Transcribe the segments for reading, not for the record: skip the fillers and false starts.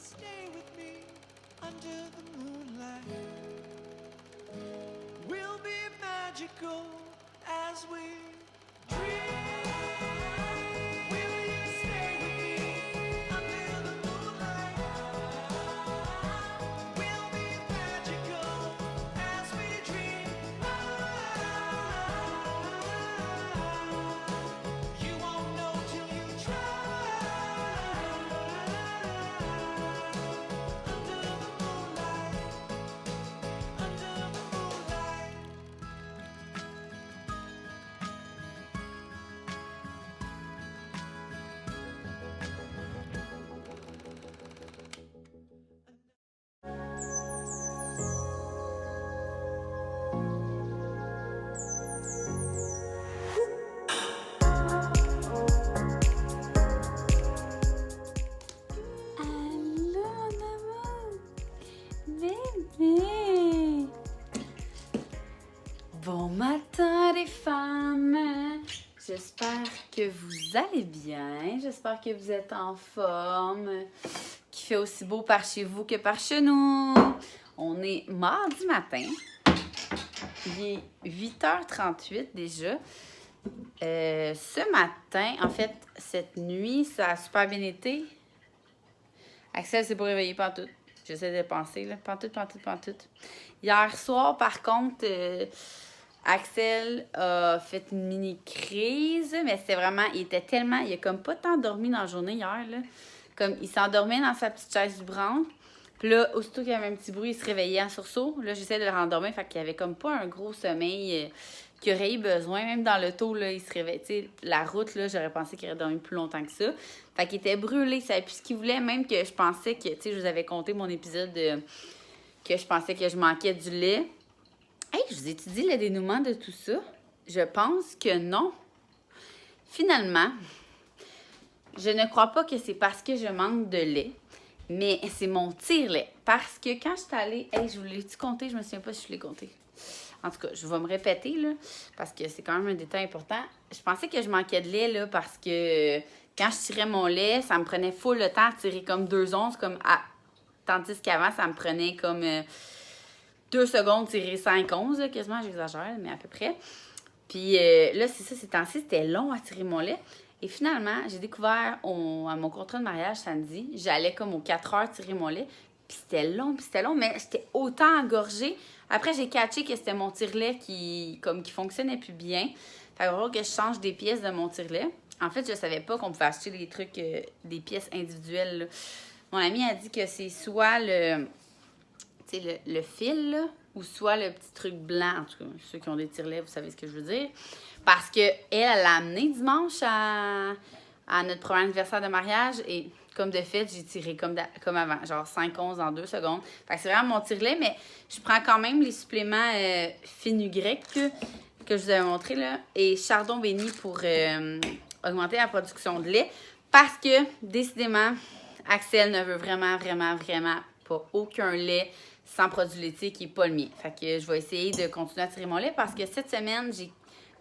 stay with me under the moonlight? We'll be magical as we dream. Will you stay with me under the moonlight? We'll be magical as we dream. You won't know till you try. Under the moonlight, under the moonlight. Allô, mon amour! Bébé! Bon matin, les femmes! J'espère que vous allez bien. J'espère que vous êtes en forme. Qu'il fait aussi beau par chez vous que par chez nous. On est mardi matin. Il est 8h38 déjà. Ce matin, en fait, cette nuit, ça a super bien été. Axel s'est pas réveillé pantoute. J'essaie de penser, là. Pantoute. Hier soir, par contre, Axel a fait une mini crise, mais c'était vraiment, il a comme pas tant dormi dans la journée hier, là. Comme, il s'endormait dans sa petite chaise vibrante. Puis là, aussitôt qu'il y avait un petit bruit, il se réveillait en sursaut. Là, j'essaie de le rendormir, fait qu'il avait comme pas un gros sommeil qu'il aurait eu besoin. Même dans l'auto, là, il se réveillait. Tu sais, la route, là, j'aurais pensé qu'il aurait dormi plus longtemps que ça. Fait qu'il était brûlé, il savait plus ce qu'il voulait. Même que je pensais que, tu sais, je vous avais conté mon épisode que je pensais que je manquais du lait. Hey, je vous ai dit le dénouement de tout ça? Je pense que non. Finalement, je ne crois pas que c'est parce que je manque de lait, mais c'est mon tire-lait. Parce que quand je suis allée... Hey, je vous l'ai-tu compté? Je me souviens pas si je l'ai compté. En tout cas, je vais me répéter, là, parce que c'est quand même un détail important. Je pensais que je manquais de lait, là, parce que quand je tirais mon lait, ça me prenait full le temps de tirer comme 2 onces, tandis qu'avant, ça me prenait comme 2 secondes tirer 5 onces, là, quasiment, j'exagère, mais à peu près. Puis là, c'est ça, ces temps-ci, c'était long à tirer mon lait. Et finalement, j'ai découvert à mon contrat de mariage samedi, j'allais comme aux 4 heures tirer mon lait. Puis c'était long, mais j'étais autant engorgée. Après, j'ai catché que c'était mon tire-lait qui fonctionnait plus bien. Fait qu'il va falloir que je change des pièces de mon tire-lait. En fait, je savais pas qu'on pouvait acheter des trucs, des pièces individuelles, là. Mon amie a dit que c'est soit le fil, là, ou soit le petit truc blanc. En tout cas, ceux qui ont des tire-lait, vous savez ce que je veux dire. Parce que elle l'a amené dimanche à notre premier anniversaire de mariage et comme de fait, j'ai tiré comme avant, genre 5 onces en 2 secondes. Fait que c'est vraiment mon tire-lait, mais je prends quand même les suppléments fenugrec que je vous avais montré là et chardon béni pour augmenter la production de lait parce que décidément, Axel ne veut vraiment pas aucun lait sans produit laitier qui n'est pas le mien. Fait que je vais essayer de continuer à tirer mon lait parce que cette semaine, j'ai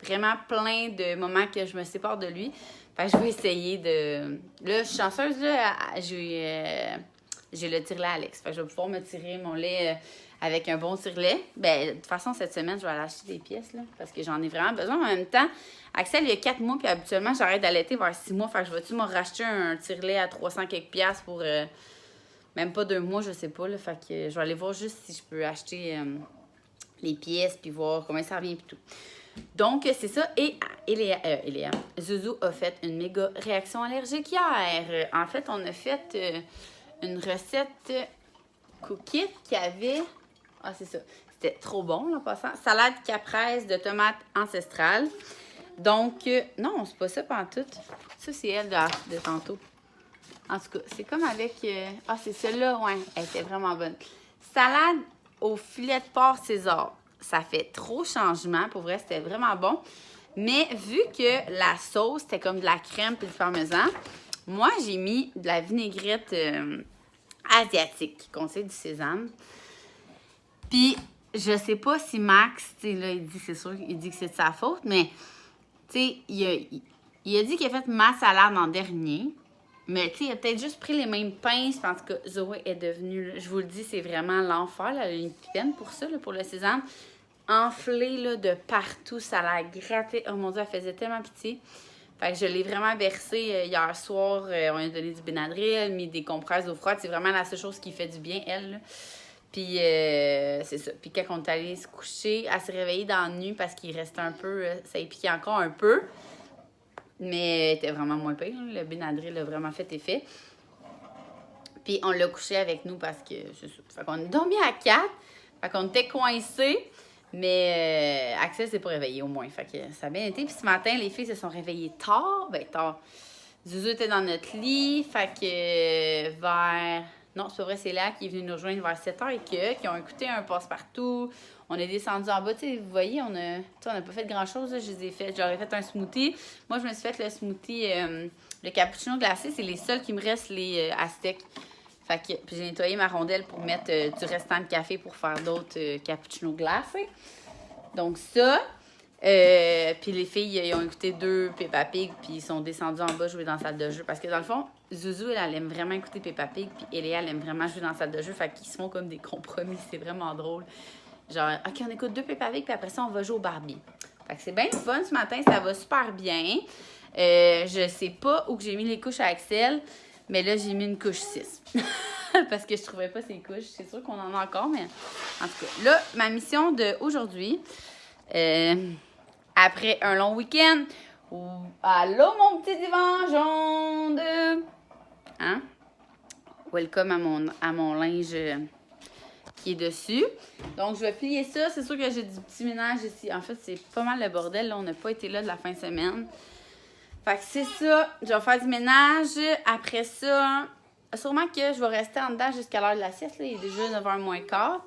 vraiment plein de moments que je me sépare de lui. Fait que je vais essayer de... Là, je suis chanceuse, là, j'ai le tire-lait Alex. Fait que je vais pouvoir me tirer mon lait avec un bon tire-lait. Ben, de toute façon, cette semaine, je vais aller acheter des pièces, là, parce que j'en ai vraiment besoin. Mais en même temps, Axel, il y a 4 mois, puis habituellement, j'arrête d'allaiter vers 6 mois. Fait que je vais-tu me racheter un tire-lait à 300 quelques piastres pour... même pas 2 mois, je sais pas, là. Fait que je vais aller voir juste si je peux acheter les pièces, puis voir combien ça revient, puis tout. Donc, c'est ça. Et Eléa, Zouzou a fait une méga réaction allergique hier. En fait, on a fait une recette cookie qui avait... Ah, c'est ça. C'était trop bon, là, en passant. Salade caprese de tomates ancestrales. Donc, non, c'est pas ça pantoute. Ça, c'est elle de tantôt. En tout cas, c'est comme avec... Ah, c'est celle-là, ouais. Elle était vraiment bonne. Salade au filet de porc César. Ça fait trop changement. Pour vrai, c'était vraiment bon. Mais vu que la sauce, c'était comme de la crème et du parmesan, moi, j'ai mis de la vinaigrette asiatique qui contient du sésame. Puis, je sais pas si Max, tu sais, là, il dit, c'est sûr, il dit que c'est de sa faute, mais, tu sais, il a dit qu'il a fait ma salade en dernier. Mais tu sais, il a peut-être juste pris les mêmes pinces. En tout cas, Zoé est devenue, là, je vous le dis, c'est vraiment l'enfer. Là. Elle a une peine pour ça, là, pour le sésame. Enflée là, de partout, ça l'a gratté. Oh mon Dieu, elle faisait tellement pitié. Fait que je l'ai vraiment bercée hier soir. On lui a donné du Benadryl, mis des compresses d'eau froide. C'est vraiment la seule chose qui fait du bien, elle. Là. Puis c'est ça. Puis quand on est allé se coucher, elle s'est réveillée dans la nuit parce qu'il restait un peu, ça y piquait encore un peu. Mais elle était vraiment moins pire. Le Benadryl a vraiment fait effet. Puis on l'a couché avec nous parce que c'est ça. Fait qu'on a dormi à 4. Fait qu'on était coincés. Mais Axel s'est pas réveillé au moins. Fait que ça a bien été. Puis ce matin, les filles se sont réveillées tard. Ben tard. Zuzu était dans notre lit. Fait que vers... Non, c'est pas vrai, c'est là qui est venu nous rejoindre vers 7h et qui ont écouté un passe-partout. On est descendu en bas. Tu sais, vous voyez, on n'a pas fait grand-chose. Là. J'aurais fait un smoothie. Moi, je me suis fait le smoothie, le cappuccino glacé. C'est les seuls qui me restent, les Aztèques. Fait que puis j'ai nettoyé ma rondelle pour mettre du restant de café pour faire d'autres cappuccinos glacés. Donc ça. Puis les filles, ils ont écouté 2 Peppa Pig, puis ils sont descendus en bas jouer dans la salle de jeu. Parce que dans le fond, Zuzu, elle aime vraiment écouter Peppa Pig, puis Eléa, elle aime vraiment jouer dans la salle de jeu. Fait qu'ils se font comme des compromis. C'est vraiment drôle. Genre, OK, on écoute 2 Peppa Pig, puis après ça, on va jouer au Barbie. Fait que c'est bien le fun ce matin, ça va super bien. Je sais pas où que j'ai mis les couches à Axel, mais là, j'ai mis une couche 6. Parce que je trouvais pas ces couches. C'est sûr qu'on en a encore, mais en tout cas. Là, ma mission d'aujourd'hui, après un long week-end, allô mon petit divan jaune! Hein? Welcome à mon linge qui est dessus. Donc, je vais plier ça. C'est sûr que j'ai du petit ménage ici. En fait, c'est pas mal le bordel. Là, on n'a pas été là de la fin de semaine. Fait que c'est ça. Je vais faire du ménage. Après ça, sûrement que je vais rester en dedans jusqu'à l'heure de la sieste. Là. Il est déjà 9h moins quart.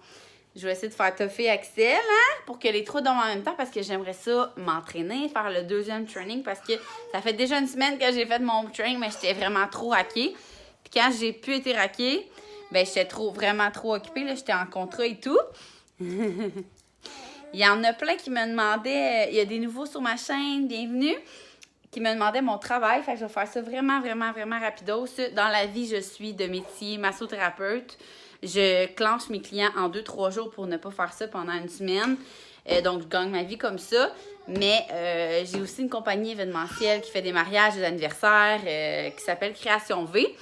Je vais essayer de faire toffer Axel, hein, pour que les 3 dorment en même temps, parce que j'aimerais ça m'entraîner, faire le 2e training, parce que ça fait déjà une semaine que j'ai fait mon training, mais j'étais vraiment trop raquée. Puis quand j'ai pu être raquée, ben j'étais vraiment trop occupée, là, j'étais en contrat et tout. Il y en a plein qui me demandaient, il y a des nouveaux sur ma chaîne, bienvenue, qui me demandaient mon travail, fait que je vais faire ça vraiment rapidos. Dans la vie, je suis de métier massothérapeute. Je clenche mes clients en 2-3 jours pour ne pas faire ça pendant une semaine. Donc, je gagne ma vie comme ça. Mais j'ai aussi une compagnie événementielle qui fait des mariages, des anniversaires, qui s'appelle Création V.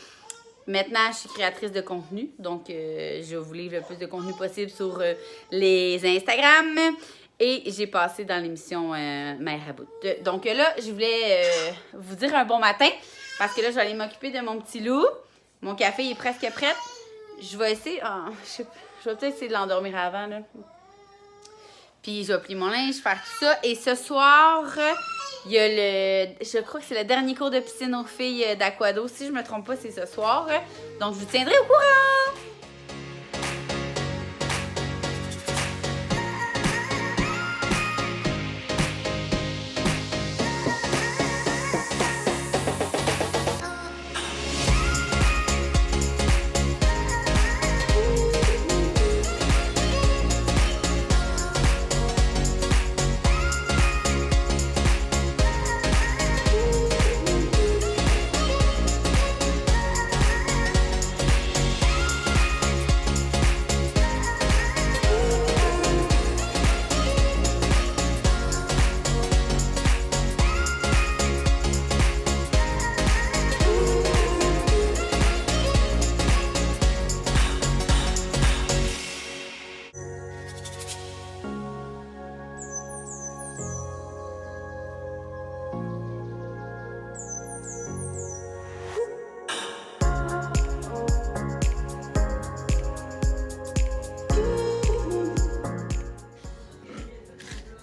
Maintenant, je suis créatrice de contenu. Donc, je vous livre le plus de contenu possible sur les Instagram. Et j'ai passé dans l'émission Mère à bout. Donc là, je voulais vous dire un bon matin. Parce que là, je vais aller m'occuper de mon petit loup. Mon café est presque prêt. Je vais essayer... je vais peut-être essayer de l'endormir avant, là. Puis je vais plier mon linge, faire tout ça. Et ce soir, il y a je crois que c'est le dernier cours de piscine aux filles d'Aquado. Si je me trompe pas, c'est ce soir. Donc, je vous tiendrai au courant!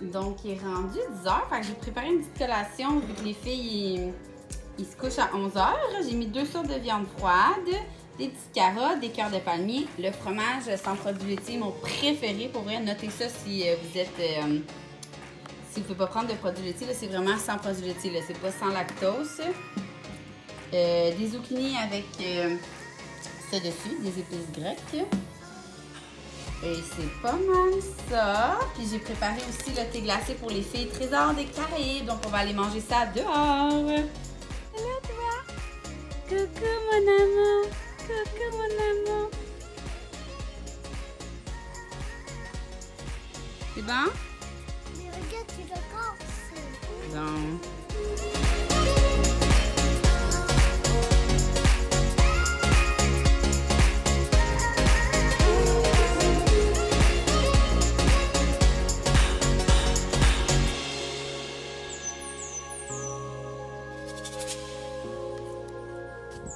Donc, il est rendu 10h. Fait que j'ai préparé une petite collation vu que les filles, ils se couchent à 11h. J'ai mis 2 sortes de viande froide, des petites carottes, des cœurs de palmier, le fromage sans produits laitiers, mon préféré. Pour vrai, notez ça si vous êtes... si vous ne pouvez pas prendre de produits laitiers, c'est vraiment sans produits laitiers. C'est pas sans lactose. Des zucchini avec ça dessus, des épices grecques. Et c'est pas mal ça. Puis j'ai préparé aussi le thé glacé pour les filles Trésor des Caraïbes. Donc on va aller manger ça dehors. Hello toi! Coucou mon amour. Coucou mon amour. C'est bon? Mais regarde, tu le casses. Bon.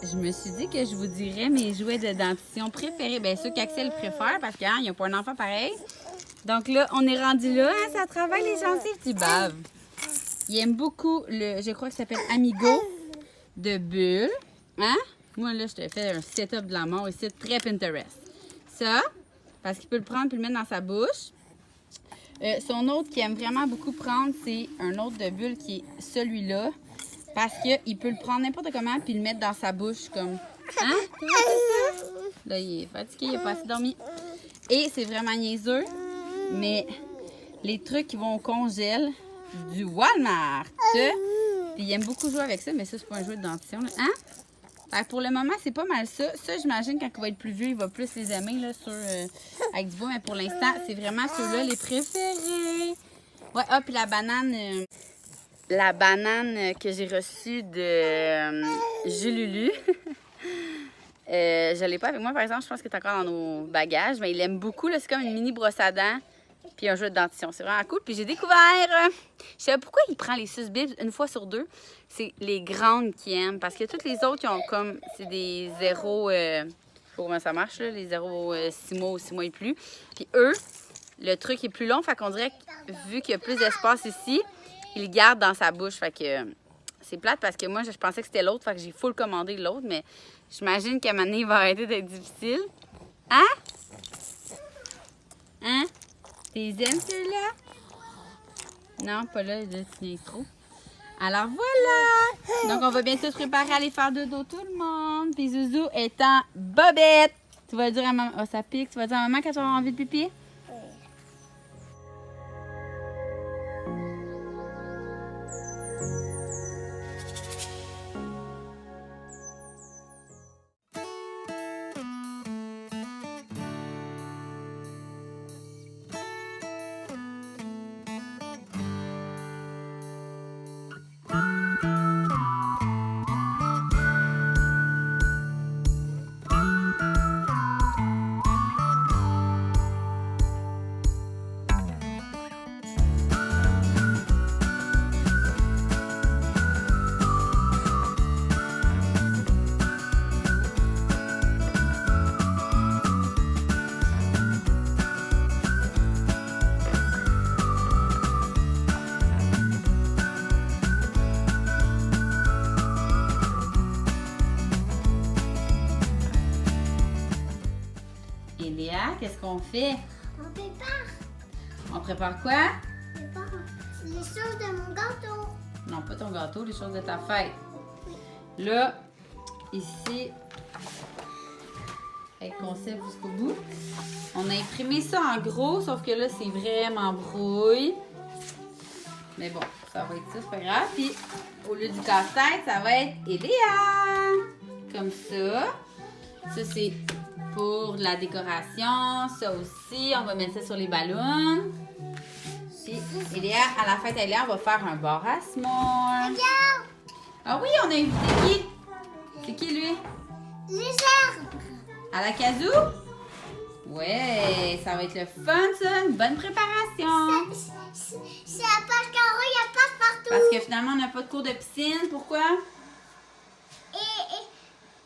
Je me suis dit que je vous dirais mes jouets de dentition préférés. Bien, ceux qu'Axel préfère parce qu'il n'y a pas un enfant pareil. Donc là, on est rendu là. Hein, ça travaille les gencives, tu baves. Il aime beaucoup le, je crois que ça s'appelle Amigo de Bulle. Hein? Moi, là, je te fais un setup de la mort ici, très Pinterest. Ça, parce qu'il peut le prendre et le mettre dans sa bouche. Son autre qu'il aime vraiment beaucoup prendre, c'est un autre de Bulle qui est celui-là. Parce qu'il peut le prendre n'importe comment puis le mettre dans sa bouche comme... Hein? Comment c'est ça? Là, il est fatigué, il n'a pas assez dormi. Et c'est vraiment niaiseux, mais les trucs qui vont au congèle du Walmart. Puis il aime beaucoup jouer avec ça, mais ça, c'est pas un jouet de dentition. Là. Hein? Fait que pour le moment, c'est pas mal ça. Ça, j'imagine, quand il va être plus vieux, il va plus les aimer là, sur, avec du bois. Mais pour l'instant, c'est vraiment ceux-là les préférés. Ouais, ah, puis la banane... La banane que j'ai reçue de Jululu. Je ne l'ai pas avec moi, par exemple. Je pense que c'est encore dans nos bagages. Mais il aime beaucoup. C'est comme une mini brosse à dents puis un jeu de dentition. C'est vraiment cool. Puis j'ai découvert... je sais pas pourquoi il prend les Susbibs une fois sur deux. C'est les grandes qui aiment. Parce que toutes les autres, qui ont comme... C'est des zéros... je sais pas comment ça marche, là, les 0,6 mois ou 6 mois et plus. Puis eux, le truc est plus long. Fait qu'on dirait que vu qu'il y a plus d'espace ici... Il le garde dans sa bouche, fait que c'est plate parce que moi, je pensais que c'était l'autre, fait que j'ai full commandé l'autre, mais j'imagine qu'à un moment donné, il va arrêter d'être difficile. Hein? Hein? T'es aimes ceux-là? Non, pas là, tu viens trop. Alors voilà! Donc, on va bientôt se préparer à aller faire dodo tout le monde. Puis Zouzou est en bobette. Tu vas dire à maman, oh, ça pique, tu vas dire à maman quand tu auras envie de pipi? Léa, qu'est-ce qu'on fait? On prépare. On prépare quoi? On prépare les choses de mon gâteau. Non, pas ton gâteau, les choses de ta fête. Là, ici, avec concept jusqu'au bout, on a imprimé ça en gros, sauf que là, c'est vraiment brouille. Mais bon, ça va être ça, c'est pas grave. Puis, au lieu du casse-tête, ça va être Eléa. Comme ça. Ça, c'est pour la décoration. Ça aussi, on va mettre ça sur les ballons. Puis, Eléa, à la fête à Eléa, on va faire un bar à s'more. Regarde, Ah oui, on a invité qui? C'est qui, lui? les arbres. À la casou? Ouais, ça va être le fun, ça. Une bonne préparation. C'est à part carreau, il y a pas partout. Parce que finalement, on n'a pas de cours de piscine. Pourquoi? Et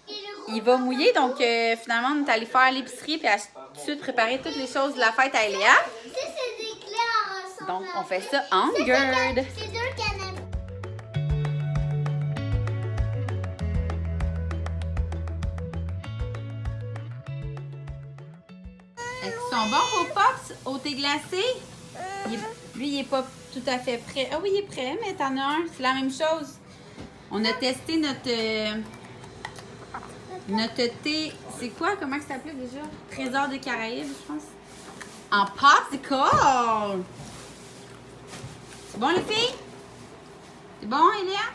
le Il va mouiller, donc finalement, on est allé faire l'épicerie puis tout de suite préparer toutes les choses de la fête à Eléa. Ça, c'est des clés en Donc, on fait ça en gird. C'est deux canapés. Est-ce qu'ils sont bons vos pops au thé glacé? Lui, il est pas tout à fait prêt. Ah oui, il est prêt, mais t'en as un. C'est la même chose. On a testé notre thé. C'est quoi? Comment ça s'appelait déjà? Trésor des Caraïbes, je pense. En popsicle! C'est bon, les filles? C'est bon, Eléa?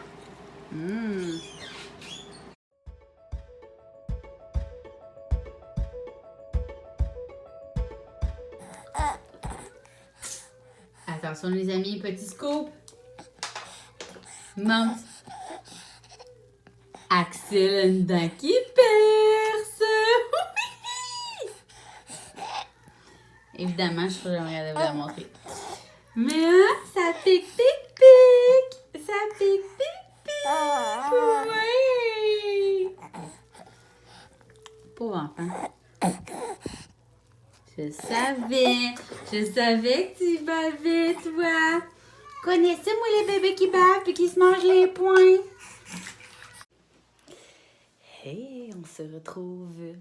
Attention les amis, petit scoop. Monte. Axel une dent qui perce. Évidemment, je j'aimerais vous la montrer. Mais hein, ça pique, pique, pique. Ça pique, pique, pique. Oui. Pauvre enfant. Je savais que tu bavais, toi. Connaissez-moi les bébés qui bavent et qui se mangent les poings. Hey, on se retrouve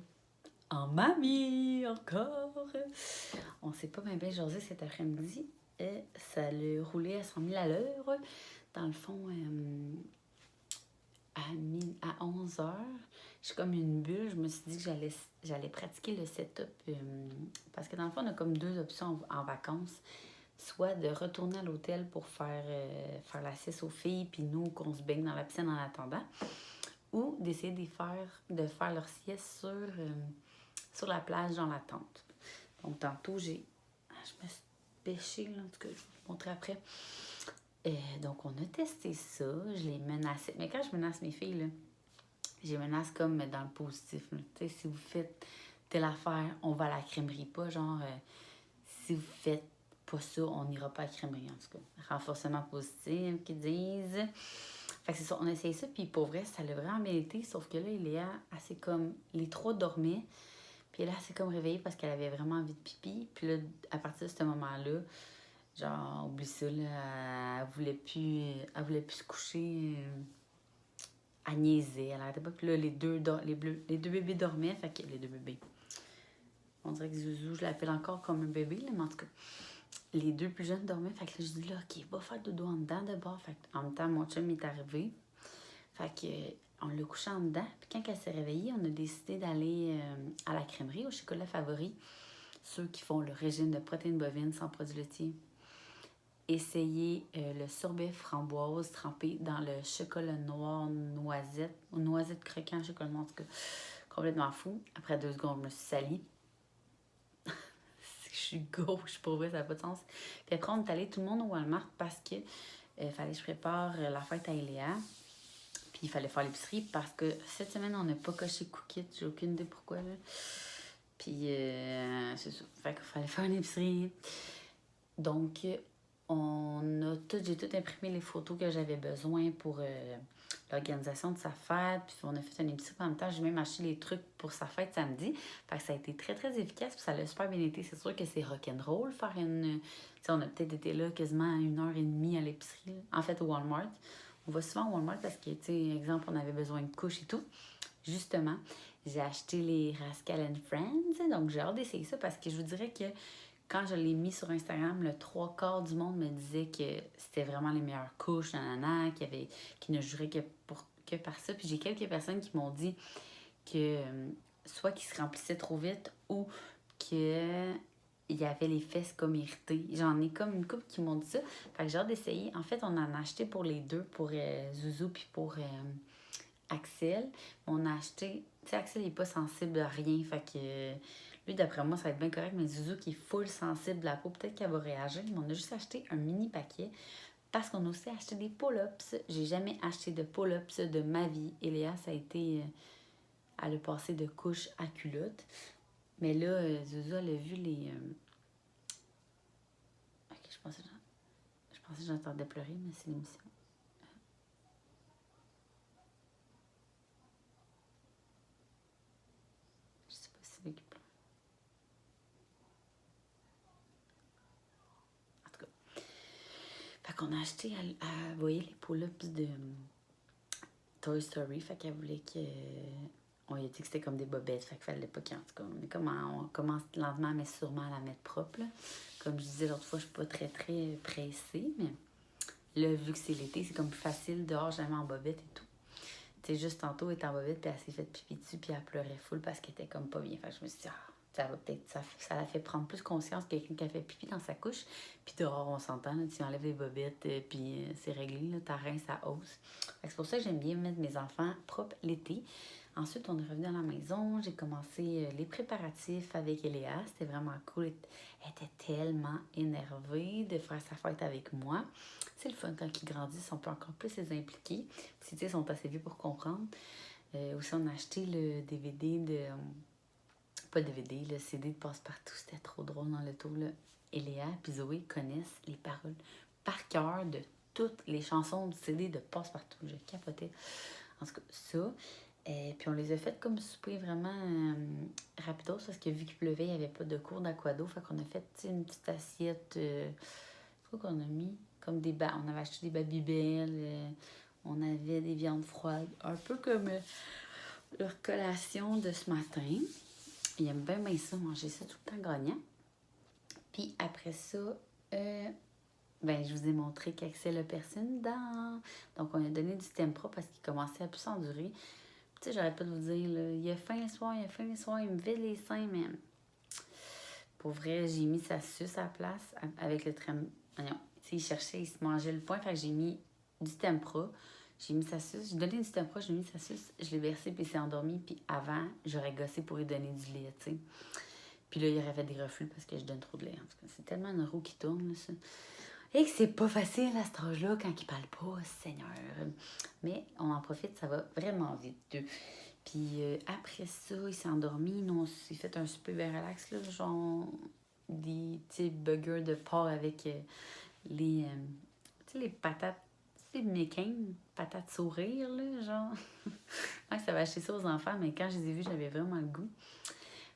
en mamie encore. On s'est pas bien jasé cet après-midi. Et ça l'a roulé à 100 000 à l'heure. Dans le fond, à 11 heures, j'ai comme une bulle. Je me suis dit que j'allais pratiquer le setup. Parce que dans le fond, on a comme deux options en vacances. Soit de retourner à l'hôtel pour faire la sieste aux filles, puis nous, qu'on se baigne dans la piscine en attendant. Ou d'essayer de faire leur sieste sur la plage dans la tente. Donc, tantôt, je me suis pêchée, là, en tout cas, je vais vous montrer après. Donc, on a testé ça. Je les menaçais. Mais quand je menace mes filles, là, je les menace comme dans le positif. Tu sais, si vous faites telle affaire, on va à la crèmerie. Pas genre, si vous faites pas ça, on n'ira pas à la crèmerie, en tout cas. Renforcement positif, qu'ils disent. Fait que c'est ça, on a essayé ça, puis pour vrai, ça l'a vraiment bien été, sauf que là, Léa, elle s'est comme, les trois dormaient, puis là, elle s'est comme réveillée parce qu'elle avait vraiment envie de pipi, puis là, à partir de ce moment-là, genre, oublie ça, là, elle voulait plus se coucher, elle niaisait, elle arrêtait pas, puis là, les deux bébés dormaient, fait que, les deux bébés, on dirait que Zouzou, je l'appelle encore comme un bébé, là, mais en tout cas, les deux plus jeunes dormaient. Fait que là, je dis là, OK, va faire dodo en dedans d'abord. Fait que, en même temps, mon chum est arrivé. Fait que, on l'a couché en dedans. Puis quand elle s'est réveillée, on a décidé d'aller à la crèmerie, au chocolat favori. Ceux qui font le régime de protéines bovines sans produits laitiers. Essayer le sorbet framboise trempé dans le chocolat noir noisette. Ou noisette croquant, chocolat noir, en tout cas, complètement fou. Après 2 secondes, je me suis salie. Je suis gauche, pour vrai, ça n'a pas de sens. Puis après, on est allé tout le monde au Walmart parce que fallait que je prépare la fête à Eléa. Puis il fallait faire l'épicerie parce que cette semaine, on n'a pas coché Cookit. J'ai aucune idée pourquoi, là. Puis c'est ça. Fait qu'il fallait faire l'épicerie. Donc, j'ai tout imprimé les photos que j'avais besoin pour l'organisation de sa fête. Puis on a fait une épicerie en même temps. J'ai même acheté les trucs pour sa fête samedi. Fait que ça a été très, très efficace. Puis ça a super bien été. C'est sûr que c'est rock'n'roll faire une... Tu sais, on a peut-être été là quasiment 1h30 à l'épicerie. En fait, au Walmart. On va souvent au Walmart parce que, tu sais, exemple, on avait besoin de couches et tout. Justement, j'ai acheté les Rascal and Friends. Donc, j'ai hâte d'essayer ça parce que je vous dirais que quand je l'ai mis sur Instagram, le 3/4 du monde me disait que c'était vraiment les meilleures couches, nanana, qui ne juraient que par ça. Puis j'ai quelques personnes qui m'ont dit que soit qu'ils se remplissaient trop vite ou que il y avait les fesses comme irritées. J'en ai comme une couple qui m'ont dit ça. Fait que j'ai hâte d'essayer. En fait, on en a acheté pour les deux, pour Zouzou puis pour Axel. On a acheté... Tu sais, Axel n'est pas sensible à rien. Fait que lui, d'après moi, ça va être bien correct. Mais Zouzou qui est full sensible à la peau, peut-être qu'elle va réagir. Mais on a juste acheté un mini paquet. Parce qu'on a aussi acheté des pull-ups. J'ai jamais acheté de pull-ups de ma vie. Et Léa, ça a été... elle a passé de couche à culotte. Mais là, Zouzou, elle a vu les... Ok, je pensais que j'entendais pleurer, mais c'est l'émission. Je sais pas si c'est lui qui pleure. En tout cas. Fait qu'on a acheté, vous voyez, les pull-ups de Toy Story. Fait qu'elle voulait que... on lui a dit que c'était comme des bobettes, fait qu'il fallait pas qu'en tout cas, on commence lentement mais sûrement à la mettre propre, là. Comme je disais l'autre fois, je suis pas très très pressée, mais là, vu que c'est l'été, c'est comme plus facile dehors, jamais en bobette et tout. Tu sais, juste tantôt, elle était en bobette, puis elle s'est fait pipi dessus, puis elle pleurait full parce qu'elle était comme pas bien. Fait que je me suis dit, ça va peut-être, ça la fait prendre plus conscience que quelqu'un qui a fait pipi dans sa couche. Puis dehors, on s'entend, là, tu enlèves les bobettes, puis c'est réglé, là, ta rein, ça hausse. Fait que c'est pour ça que j'aime bien mettre mes enfants propres l'été. Ensuite, on est revenu à la maison. J'ai commencé les préparatifs avec Eléa. C'était vraiment cool. Elle était tellement énervée de faire sa fête avec moi. C'est le fun quand ils grandissent, on peut encore plus les impliquer. Si tu sais, ils sont assez vieux pour comprendre. Aussi, on a acheté le DVD de... Pas le DVD, le CD de Passe-Partout. C'était trop drôle dans l'auto, là. Eléa et Zoé connaissent les paroles par cœur de toutes les chansons du CD de Passe-Partout. Je capotais. En tout cas, ça. Puis on les a faites comme souper vraiment rapidos parce que vu qu'il pleuvait, il n'y avait pas de cours d'aquado. Fait qu'on a fait une petite assiette. C'est quoi qu'on a mis? Comme des on avait acheté des Babybel. On avait des viandes froides. Un peu comme leur collation de ce matin. Ils aiment bien ça, manger ça tout le temps gagnant. Puis après ça, je vous ai montré qu'Axel a percé une dent. Donc, on a donné du Tempra parce qu'il commençait à plus s'endurer. Tu sais, j'arrête pas de vous dire, là, il a faim le soir, il me vide les seins, mais pour vrai, j'ai mis sa suce à la place avec le trem. Tu sais, il cherchait, il se mangeait le pain, fait que j'ai mis du Tempra. J'ai mis sa suce, j'ai donné du Tempra, j'ai mis sa suce, je l'ai versé, puis il s'est endormi. Puis avant, j'aurais gossé pour lui donner du lait, tu sais. Puis là, il aurait fait des reflux parce que je donne trop de lait. En tout cas, c'est tellement une roue qui tourne, là, ça. Et que c'est pas facile à cet âge-là quand il parle pas, Seigneur. Mais on en profite, ça va vraiment vite. Puis après ça, il s'est endormi. Nous, on s'est fait un super bien relax, là, genre des petits burgers de porc avec les, tu sais, les patates, c'est McCain, patates sourire, là, genre. Ouais, ça va acheter ça aux enfants, mais quand je les ai vus, j'avais vraiment le goût.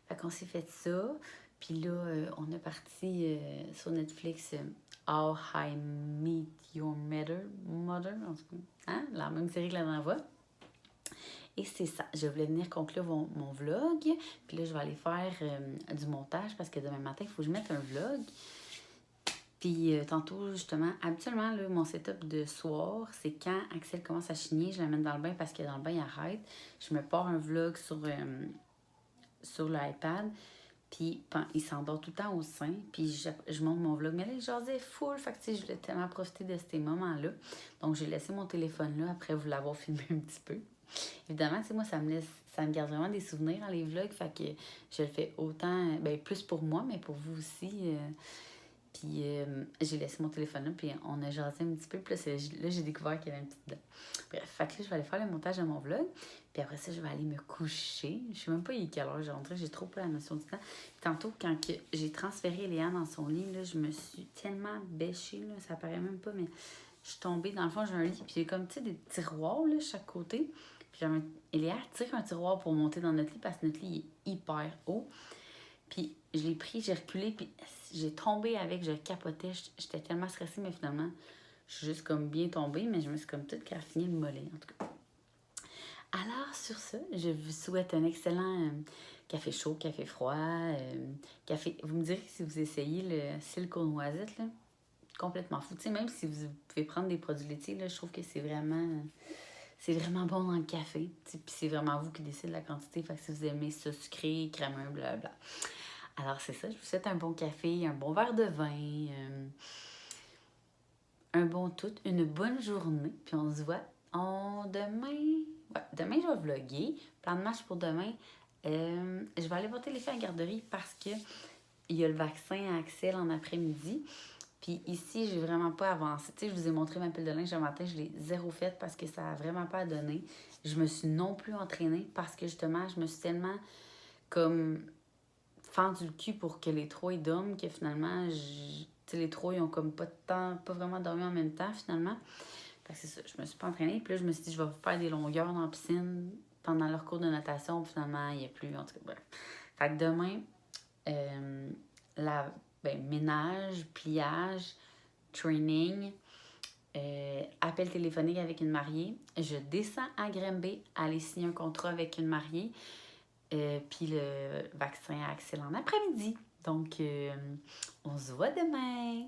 Fait qu'on s'est fait ça. Puis là, on est parti sur Netflix How I Met Your Mother, en tout cas, hein? La même série que la dernière fois. Et c'est ça. Je voulais venir conclure mon vlog. Puis là, je vais aller faire du montage parce que demain matin, il faut que je mette un vlog. Puis tantôt, justement, habituellement, là, mon setup de soir, c'est quand Axel commence à chigner, je l'amène dans le bain parce que dans le bain, il arrête. Je me pars un vlog sur l'iPad. Puis il s'endort tout le temps au sein. Puis je monte mon vlog. Mais là, genre, c'est full. Fait que tu sais, je voulais tellement profiter de ces moments-là. Donc, j'ai laissé mon téléphone là après vous l'avoir filmé un petit peu. Évidemment, tu sais, moi, ça me garde vraiment des souvenirs dans les vlogs. Fait que je le fais autant, plus pour moi, mais pour vous aussi. Puis j'ai laissé mon téléphone là, puis on a jasé un petit peu. Puis là, j'ai découvert qu'il y avait une petite dent. Bref, fait que là, je vais aller faire le montage de mon vlog. Puis après ça, je vais aller me coucher. Je sais même pas il est quelle heure j'ai rentré. J'ai trop pas la notion du temps. Puis tantôt, quand j'ai transféré Léa dans son lit, là, je me suis tellement bêchée, là, ça paraît même pas, mais je suis tombée. Dans le fond, j'ai un lit, puis j'ai comme, tu sais, des tiroirs, là, chaque côté. Puis Léa tire un tiroir pour monter dans notre lit parce que notre lit est hyper haut. Puis je l'ai pris, j'ai reculé, puis j'ai tombé avec, je capotais. J'étais tellement stressée, mais finalement, je suis juste comme bien tombée, mais je me suis comme toute graffinée le mollet, en tout cas. Alors, sur ce, je vous souhaite un excellent café chaud, café froid, café... Vous me direz si vous essayez le silk aux noisettes, là, complètement fou. Tu sais, même si vous pouvez prendre des produits laitiers, là, je trouve que c'est vraiment bon dans le café. Puis c'est vraiment vous qui décidez de la quantité. Fait que si vous aimez ça sucré, crémeux, blablabla. Alors, c'est ça. Je vous souhaite un bon café, un bon verre de vin, un bon tout, une bonne journée. Puis on se voit demain. Ouais, demain, je vais vlogger. Plan de match pour demain. Je vais aller porter les filles à la garderie parce que il y a le vaccin à Axel en après-midi. Puis ici, j'ai vraiment pas avancé. Tu sais, je vous ai montré ma pile de linge le matin. Je l'ai zéro faite parce que ça a vraiment pas donné. Je me suis non plus entraînée parce que justement, je me suis tellement comme fendu le cul pour que les trois ils dorment que finalement, tu sais, les trois ils ont comme pas vraiment dormi en même temps finalement. Fait que c'est ça, je me suis pas entraînée. Puis là, je me suis dit, je vais faire des longueurs dans la piscine pendant leur cours de natation. Puis finalement, il n'y a plus. En tout cas, bref. Fait que demain, ménage, pliage, training, appel téléphonique avec une mariée. Je descends à Granby, aller signer un contrat avec une mariée. Puis le vaccin à Axel en après-midi. Donc, on se voit demain.